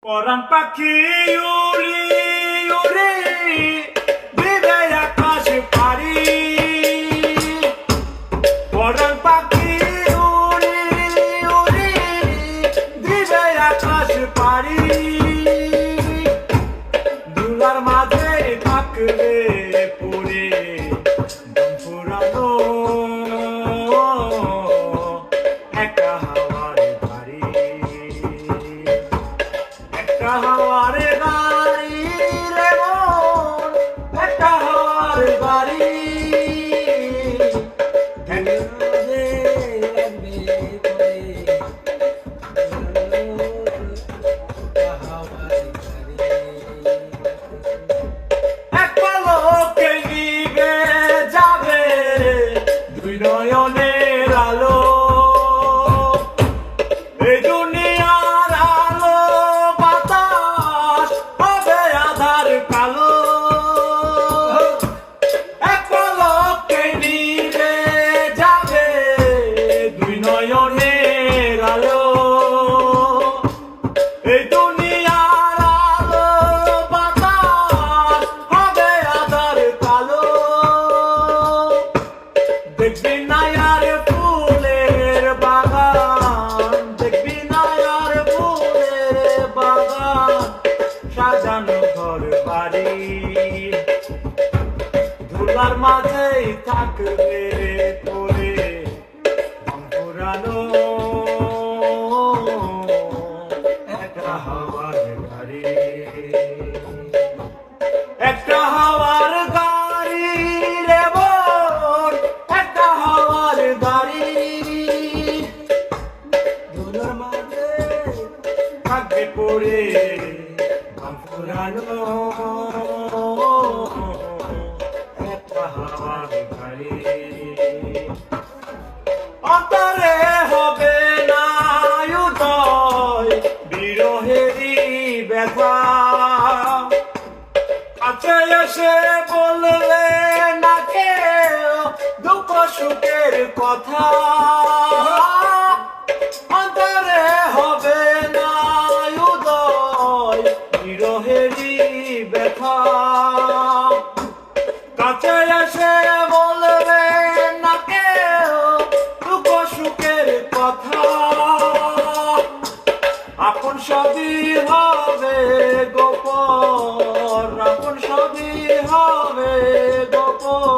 পরাণ পাখি উড়ি উড়ি দিবে আকাশ পারি, পরাণ পাখি উড়ি উড়ি দিবে আকাশ পারি, দুলার মাঝে থাকবে পড়ে ফুরানো একা হাওয়ার বাড়ি, একটা হাওয়ার গাড়ি রে মন, একটা হাওয়ার গাড়ি, একটা লোকে নিবে যাবে দুই নয়নের আলো, এই দুনিয়ার আলো বাতাস হবে আধার কালো, একটা লোকে নিবে যাবে দুই নয়নের আলো, এই দুনিয়ার আলো বাতাস হবে আধার কালো, দেখবি না আর ফুলের বাগান, দেখবি না আর ফুলের বাগান, সাজানো ঘর বাড়ি, ধুলার মাঝেই থাকবে পরে পুরানো একটা হাওয়ার গাড়ি, একটা হাওয়ার গাড়ি রে বোন, একটা হাওয়ার গাড়ি, ধুলার মাঝে থাকবে পড়ে পুরানো একটা হাওয়ার গাড়ি, অন্তরে হবে না উদয় বিরহেরই ব্যথা, কাছে এসে বললে না কেউ দুঃখ সুখের কথা, অন্তরে হবে না উদয় বিরহেরই ব্যথা, কাছে এসে বলবে না কেউ দুঃখ সুখের কথা, আপন সবই হবে গোপন, আপন সবই হবে গোপন।